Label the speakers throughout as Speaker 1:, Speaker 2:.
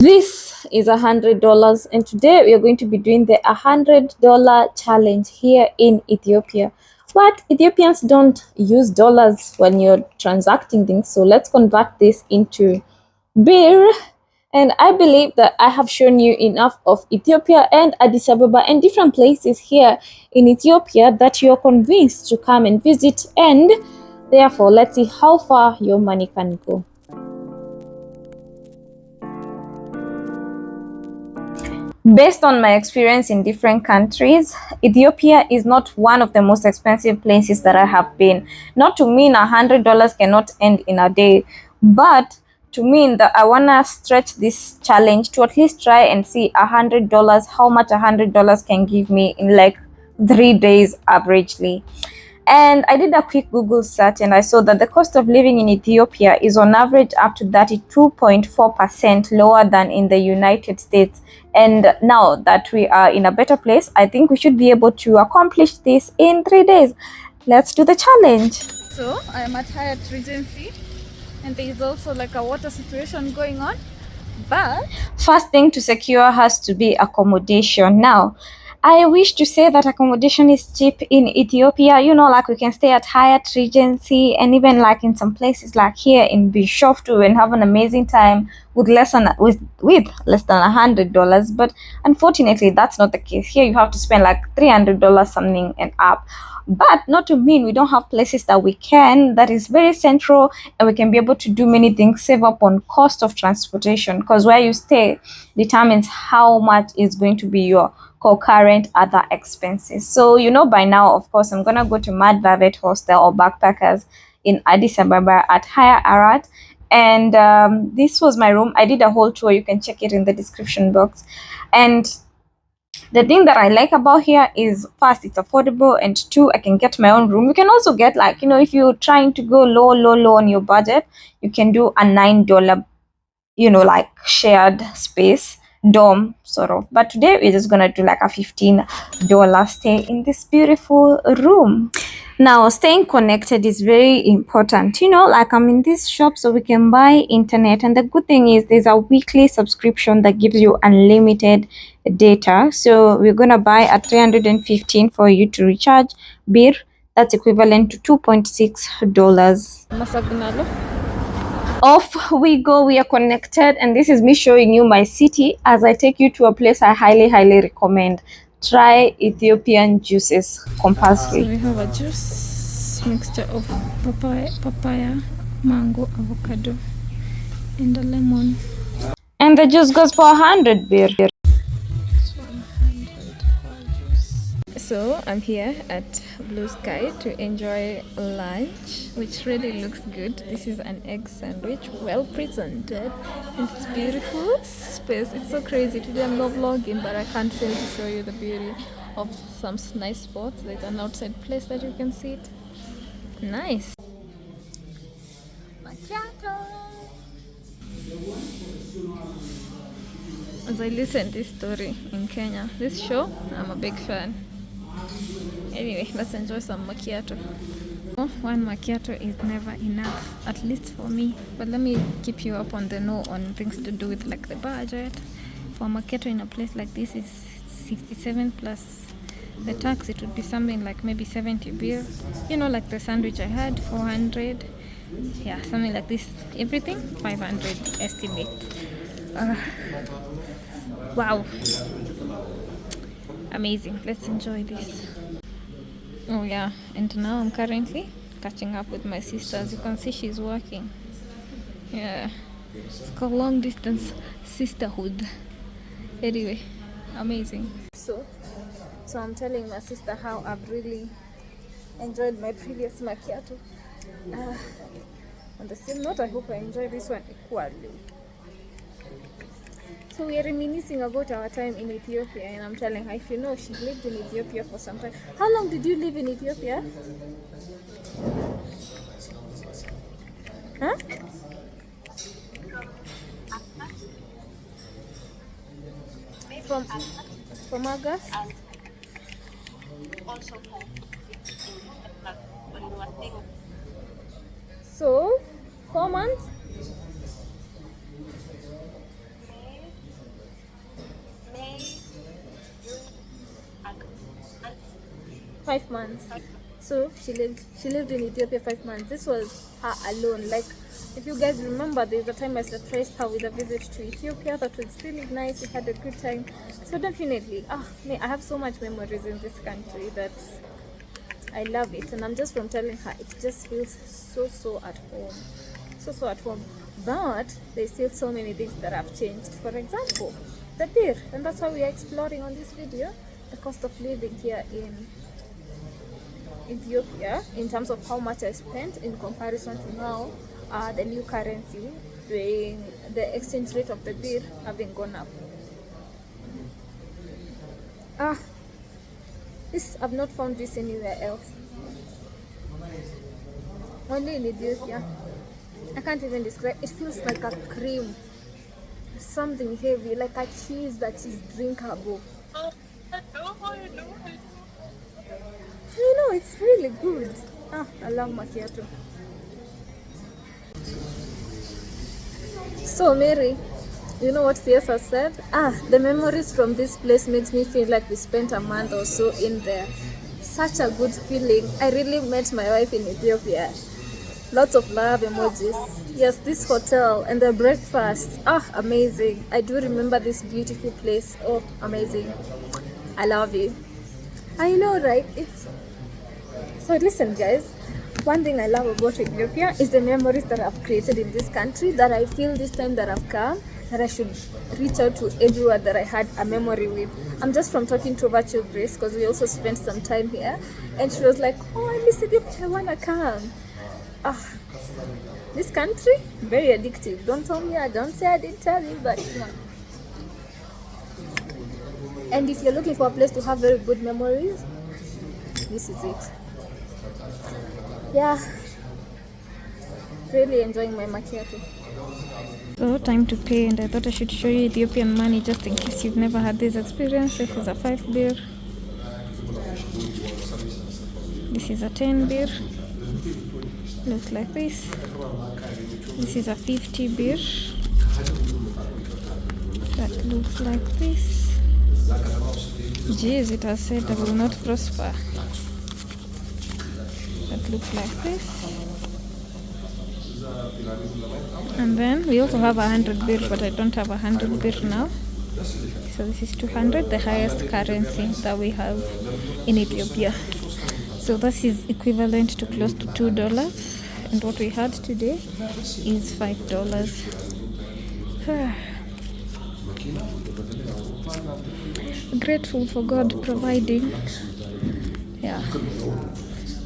Speaker 1: This is $100, and today we are going to be doing the $100 challenge here in Ethiopia. But Ethiopians don't use dollars when you're transacting things, so let's convert this into birr. And I believe that I have shown you enough of Ethiopia and Addis Ababa and different places here in Ethiopia that you're convinced to come and visit, and therefore let's see how far your money can go. Based on my experience in different countries, Ethiopia is not one of the most expensive places that I have been. Not to mean $100 cannot end in a day, but to mean that I wanna stretch this challenge to at least try and see $100, how much $100 can give me in like 3 days averagely. And I did a quick Google search and I saw that the cost of living in Ethiopia is on average up to 32.4% lower than in the United States. And now that we are in a better place, I think we should be able to accomplish this in 3 days. Let's do the challenge.
Speaker 2: So I am at Hyatt Regency, and there is also like a water situation going on. But
Speaker 1: first thing to secure has to be accommodation. Now, I wish to say that accommodation is cheap in Ethiopia. You know, like we can stay at Hyatt Regency and even like in some places like here in Bishoftu and have an amazing time with less than less than $100. But unfortunately, that's not the case. Here you have to spend like $300 something and up. But not to mean we don't have places that we can, that is very central, and we can be able to do many things, save up on cost of transportation, because where you stay determines how much is going to be your concurrent other expenses. So you know by now, of course, I'm gonna go to Mad Velvet Hostel or Backpackers in Addis Ababa at Higher Arat. And this was my room. I did a whole tour. You can check it in the description box. And the thing that I like about here is, first, it's affordable, and two, I can get my own room. You can also get, like, you know, if you're trying to go low on your budget, you can do a $9, you know, like shared space dorm sort of. But today we're just gonna do like a $15 stay in this beautiful room. Now, staying connected is very important. You know, like I'm in this shop, so we can buy internet. And the good thing is there's a weekly subscription that gives you unlimited data. So we're going to buy at 315 for you to recharge birr. That's equivalent to $2.6.
Speaker 2: Masagnalo.
Speaker 1: Off we go. We are connected. And this is me showing you my city as I take you to a place I highly recommend. Try Ethiopian juices compulsory.
Speaker 2: So we have a juice mixture of papaya, mango, avocado, and a lemon.
Speaker 1: And the juice goes for 100 birr.
Speaker 2: So I'm here at Blue Sky to enjoy lunch, which really looks good. This is an egg sandwich, well presented, and it's beautiful space. It's so crazy. Today I'm not vlogging, but I can't fail to show you the beauty of some nice spots. There's an outside place that you can see it. Nice. Macchiato. As I listen to this story in Kenya, this show, I'm a big fan. Anyway, let's enjoy some macchiato. One macchiato is never enough, at least for me. But let me keep you up on the know on things to do with like the budget. For a macchiato in a place like this is 67 plus the tax. It would be something like maybe 70 birr. You know, like the sandwich I had, 400. Yeah, something like this. Everything 500 estimate. Wow, amazing. Let's enjoy this. Oh yeah, and now I'm currently catching up with my sister. As you can see, she's working. Yeah, it's called long distance sisterhood. Anyway, amazing. So I'm telling my sister how I've really enjoyed my previous macchiato. On the same note, I hope I enjoy this one equally. So we are reminiscing about our time in Ethiopia, and I'm telling her, if you know, she lived in Ethiopia for some time. How long did you live in Ethiopia? Huh? From August? So 4 months? 5 months. So she lived in Ethiopia 5 months. This was her alone. Like, if you guys remember, there's a time I surprised her with a visit to Ethiopia. That was really nice. We had a good time. So definitely, I have so much memories in this country that I love it. And I'm just from telling her, it just feels so at home. So at home. But there's still so many things that have changed. For example, the beer. And that's why we are exploring on this video the cost of living here in Ethiopia in terms of how much I spent in comparison to now, the new currency, doing the exchange rate of the beer having gone up. I've not found this anywhere else. Only in Ethiopia. I can't even describe. It feels like a cream, something heavy, like a cheese that is drinkable. You know, it's really good. I love macchiato. So Mary, you know what Fiesa said? The memories from this place makes me feel like we spent a month or so in there. Such a good feeling. I really met my wife in Ethiopia. Lots of love emojis. Yes, this hotel and the breakfast. Amazing. I do remember this beautiful place. Oh, amazing. I love you. I know, right? So listen, guys. One thing I love about Ethiopia is the memories that I've created in this country, that I feel this time that I've come, that I should reach out to everyone that I had a memory with. I'm just from talking to Virtual Grace, because we also spent some time here, and she was like, oh, I miss Ethiopia, I wanna come. This country, very addictive. Don't tell me, don't say I didn't tell you, but you know. And if you're looking for a place to have very good memories, this is it. Yeah, really enjoying my macchiato. So time to pay, and I thought I should show you Ethiopian money just in case you've never had this experience. This is a 5 birr. This is a 10 birr. Looks like this. This is a 50 birr. That looks like this. Jeez, it has said I will not prosper. That looks like this. And then we also have 100 birr, but I don't have 100 birr now. So this is 200, the highest currency that we have in Ethiopia. So this is equivalent to close to $2. And what we had today is $5. Grateful for God providing. Yeah.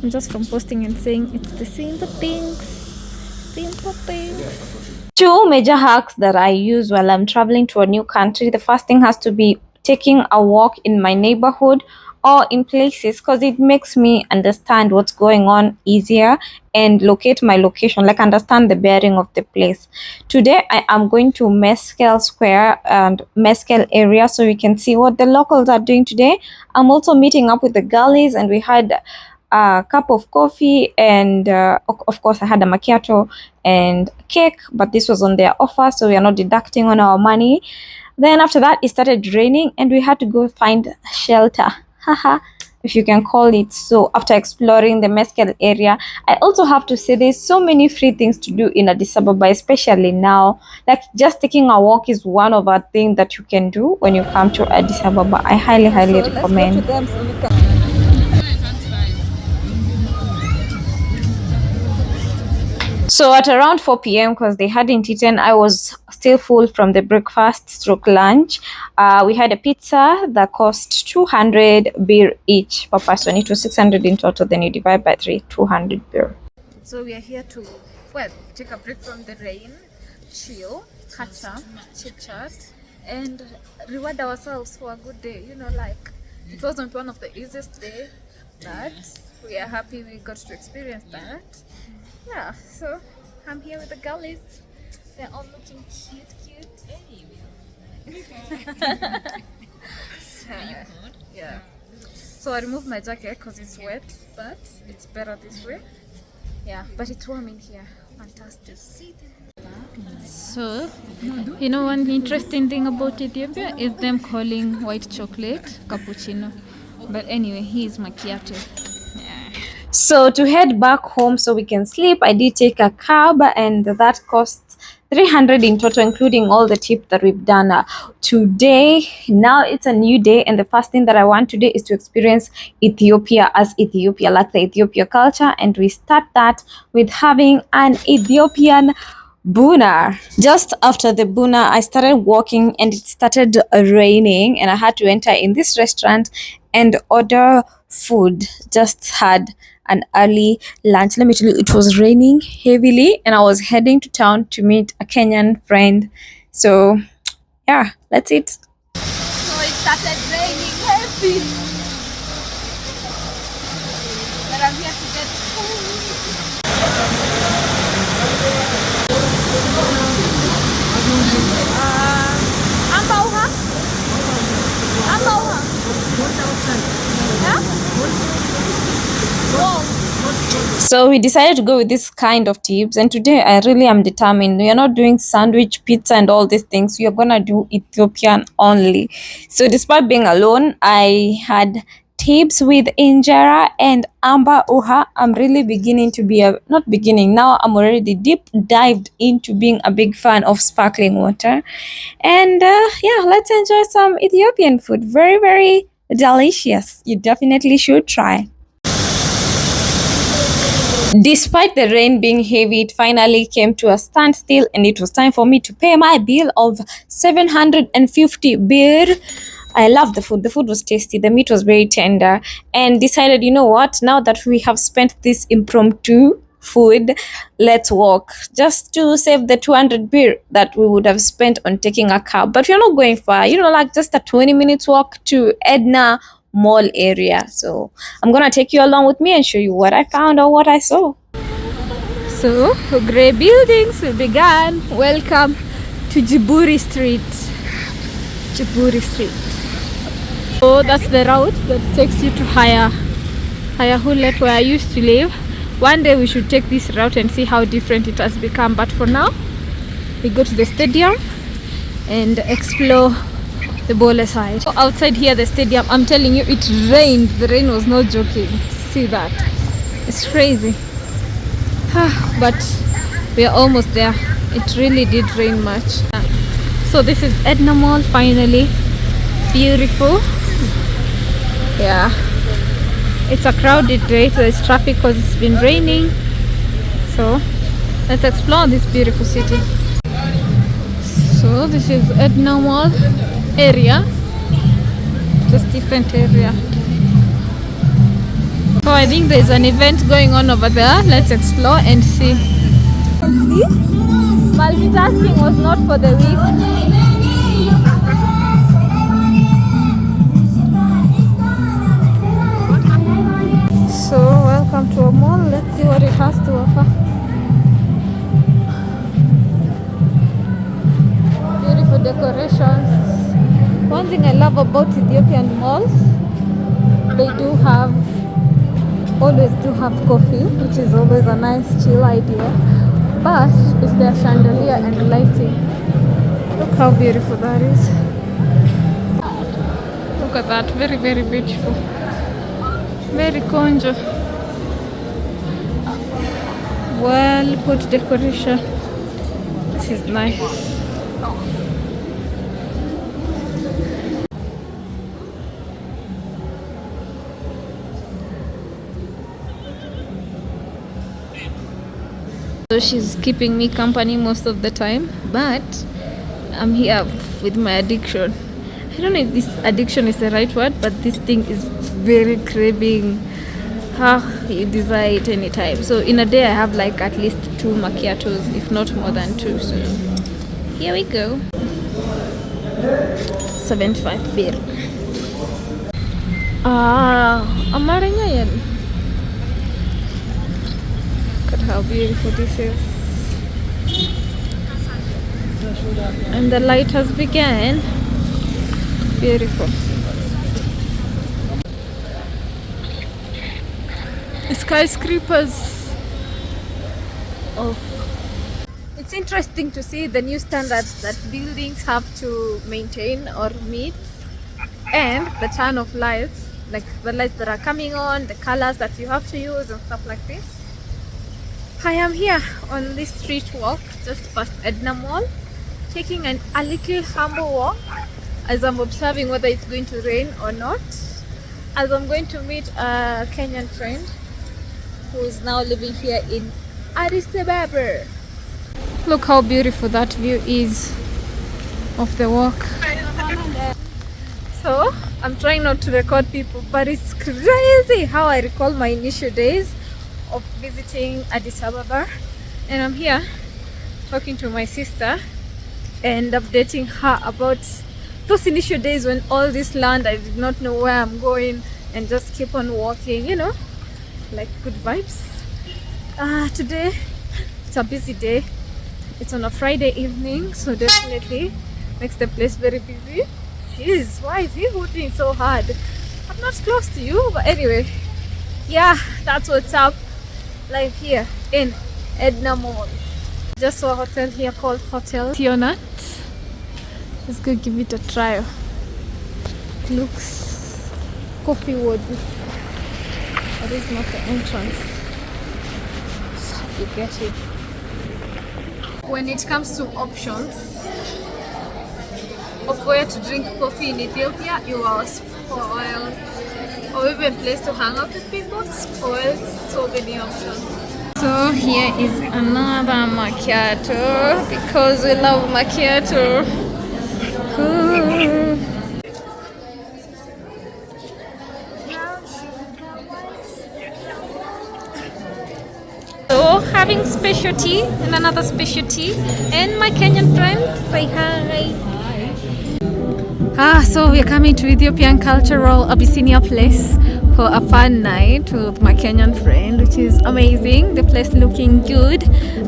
Speaker 2: I'm just from posting and saying it's the simple things. Simple things.
Speaker 1: Two major hacks that I use while I'm traveling to a new country. The first thing has to be taking a walk in my neighborhood or in places, because it makes me understand what's going on easier and locate my location, like understand the bearing of the place. Today I am going to Meskel Square and Meskel area so we can see what the locals are doing today. I'm also meeting up with the girlies, and we had a cup of coffee, and of course I had a macchiato and cake, but this was on their offer, so we are not deducting on our money. Then after that it started raining, and we had to go find shelter, haha, if you can call it so. After exploring the Meskel area, I also have to say there's so many free things to do in Addis Ababa, especially now. Like just taking a walk is one of our things that you can do when you come to Addis Ababa. I highly recommend. So at around 4 p.m., because they hadn't eaten, I was still full from the breakfast stroke lunch. We had a pizza that cost 200 birr each per person. It was 600 in total. Then you divide by 3, 200 birr.
Speaker 2: So we are here to, take a break from the rain, chill, catch up, chit chat, and reward ourselves for a good day. You know, like, it wasn't one of the easiest days, but we are happy we got to experience that. Yeah, so I'm here with the girlies. They're all looking cute. Yeah. So I removed my jacket because it's wet, but it's better this way. Yeah, but it's warm in here. Fantastic. So, you know, one interesting thing about Ethiopia is them calling white chocolate cappuccino. But anyway, here's macchiato.
Speaker 1: So to head back home so we can sleep, I did take a cab, and that costs 300 in total, including all the tip that we've done today. Now it's a new day, and the first thing that I want today is to experience Ethiopia as Ethiopia, like the Ethiopia culture, and we start that with having an Ethiopian Buna. Just after the Buna, I started walking and it started raining, and I had to enter in this restaurant and order food. Just had an early lunch. Let me tell you, it was raining heavily, and I was heading to town to meet a Kenyan friend. So, yeah, that's it.
Speaker 2: So it started raining heavy. But I'm here to get food. Ambauha? Ambauha? Yeah?
Speaker 1: So we decided to go with this kind of tips, and today I really am determined. We are not doing sandwich, pizza, and all these things. We are gonna do Ethiopian only. So despite being alone, I had tips with injera and amba uha. I'm really beginning to be not beginning now. I'm already deep dived into being a big fan of sparkling water, and yeah, let's enjoy some Ethiopian food. Very, very delicious. You definitely should try. Despite the rain being heavy, it finally came to a standstill, and it was time for me to pay my bill of 750 birr. I loved the food. The food was tasty. The meat was very tender, and decided, you know what? Now that we have spent this impromptu food, let's walk just to save the 200 birr that we would have spent on taking a cab. But we're not going far, like just a 20 minutes walk to Edna Mall area. So I'm gonna take you along with me and show you what I found or what I saw.
Speaker 2: So, grey buildings began. Welcome to Djibouti Street. Djibouti Street. So that's the route that takes you to Haya Hulet, where I used to live. One day we should take this route and see how different it has become. But for now, we go to the stadium and explore the Bole side. So outside here, the stadium, I'm telling you, it rained. The rain was not joking. See that? It's crazy. But we are almost there. It really did rain much. So this is Edna Mall finally. Beautiful. Yeah. It's a crowded day. There's traffic because it's been raining. So let's explore this beautiful city. So this is Edna Mall area. Just different area. So I think there's an event going on over there. Let's explore and see. Multitasking was not for the weak. So welcome to a mall. Let's see what it has to offer. Beautiful decorations. One thing I love about Ethiopian malls, they always do have coffee, which is always a nice chill idea. But it's their chandelier and lighting. Look how beautiful that is. Look at that, very, very beautiful. Very conjo. Well put decoration. This is nice. So she's keeping me company most of the time, but I'm here with my addiction. I don't know if this addiction is the right word, but this thing is very craving. You desire it anytime. So in a day I have like at least 2 macchiatos, if not more than 2. So here we go. 75 birr. Amarangayan. Look at how beautiful this is. And the light has begun. Beautiful. Skyscrapers of. It's interesting to see the new standards that buildings have to maintain or meet, and the turn of lights. like the lights that are coming on, the colors that you have to use and stuff like this. I am here on this street walk just past Edna Mall, taking a little humble walk as I'm observing whether it's going to rain or not, as I'm going to meet a Kenyan friend who is now living here in Addis Ababa. Look how beautiful that view is of the walk. So I'm trying not to record people, but it's crazy how I recall my initial days of visiting Addis Ababa, and I'm here talking to my sister and updating her about those initial days when all this land I did not know where I'm going and just keep on walking, you know, like good vibes. Today it's a busy day. It's on a Friday evening, so definitely makes the place very busy. Jeez, why is he hooting so hard? I'm not close to you, but anyway, yeah, that's what's up. Live here in Edna Mall. Just saw a hotel here called Hotel Tionat. Let's go give it a try. It looks coffee worthy. That is not the entrance. That's how you get it. When it comes to options of where to drink coffee in Ethiopia, you are spoiled. Or even place to hang out with people, spoiled. So many options. So here is another macchiato because we love macchiato. Ooh. So having specialty and another specialty, and my Kenyan friend say hi. So we're coming to Ethiopian cultural Abyssinia place for a fun night with my Kenyan friend, which is amazing. The place looking good,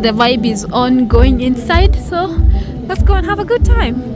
Speaker 2: the vibe is on going inside, so let's go and have a good time.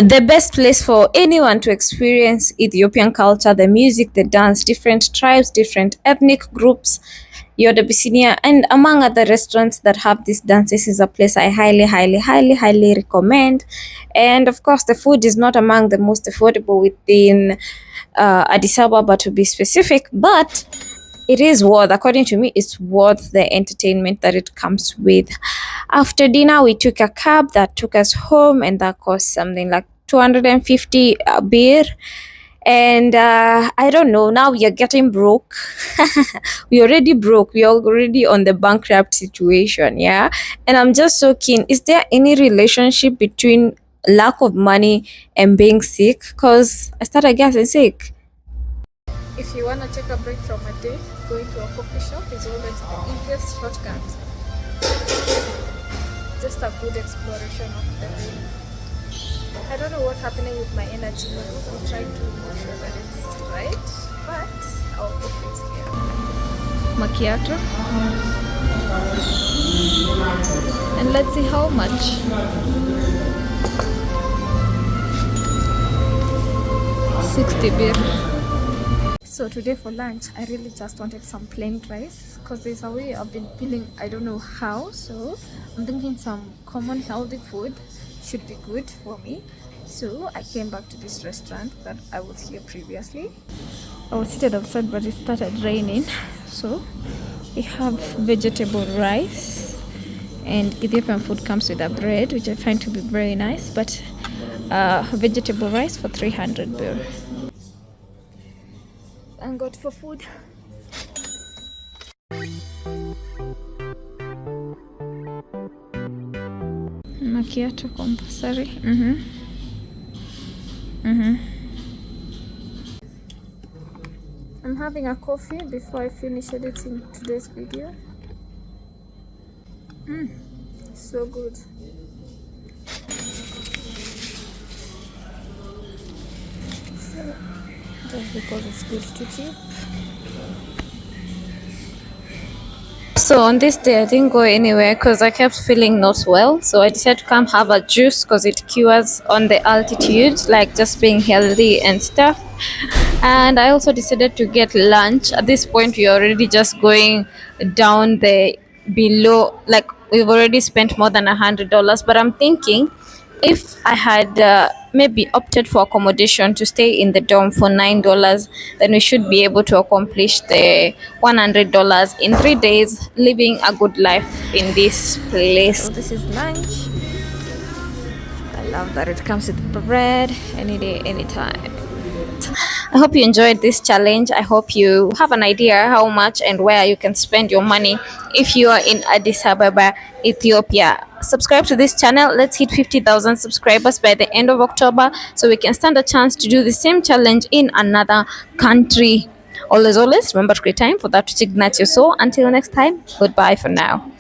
Speaker 1: The best place for anyone to experience Ethiopian culture, the music, the dance, different tribes, different ethnic groups, Yoda Bisinia, and among other restaurants that have these dances is a place I highly, highly, highly, highly recommend. And of course, the food is not among the most affordable within Addis Ababa to be specific, but it is worth, according to me, it's worth the entertainment that it comes with. After dinner, we took a cab that took us home, and that cost something like 250 beer. And I don't know, now we are getting broke. We already broke, we are already on the bankrupt situation, yeah. And I'm just so keen, is there any relationship between lack of money and being sick? Because I started getting sick.
Speaker 2: If you want to take a break from a day, going to a coffee shop is always the easiest shortcut. Just a good exploration of the day. I don't know what's happening with my energy levels. I'm trying to make sure that it's right, but I'll put it here. Macchiato. And let's see how much. 60 beer. So today for lunch, I really just wanted some plain rice because there's a way I've been feeling, I don't know how. So I'm thinking some common healthy food should be good for me. So I came back to this restaurant that I was here previously. I was seated outside, but it started raining. So we have vegetable rice, and Ethiopian food comes with a bread, which I find to be very nice. But vegetable rice for 300 birr. And got for food. Macchiato compulsory. I'm having a coffee before I finish editing today's video. So good. Just because it's good to keep.
Speaker 1: So on this day, I didn't go anywhere because I kept feeling not well. So I decided to come have a juice because it cures on the altitude, like just being healthy and stuff. And I also decided to get lunch. At this point, we're already just going down the below, like we've already spent more than $100. But I'm thinking if I had maybe opted for accommodation to stay in the dorm for $9, then we should be able to accomplish the $100 in 3 days, living a good life in this place.
Speaker 2: So this is lunch. I love that it comes with bread any day, anytime.
Speaker 1: I hope you enjoyed this challenge. I hope you have an idea how much and where you can spend your money if you are in Addis Ababa, Ethiopia. Subscribe to this channel. Let's hit 50,000 subscribers by the end of October so we can stand a chance to do the same challenge in another country. Always, remember to create time for that which ignites your soul. Until next time, goodbye for now.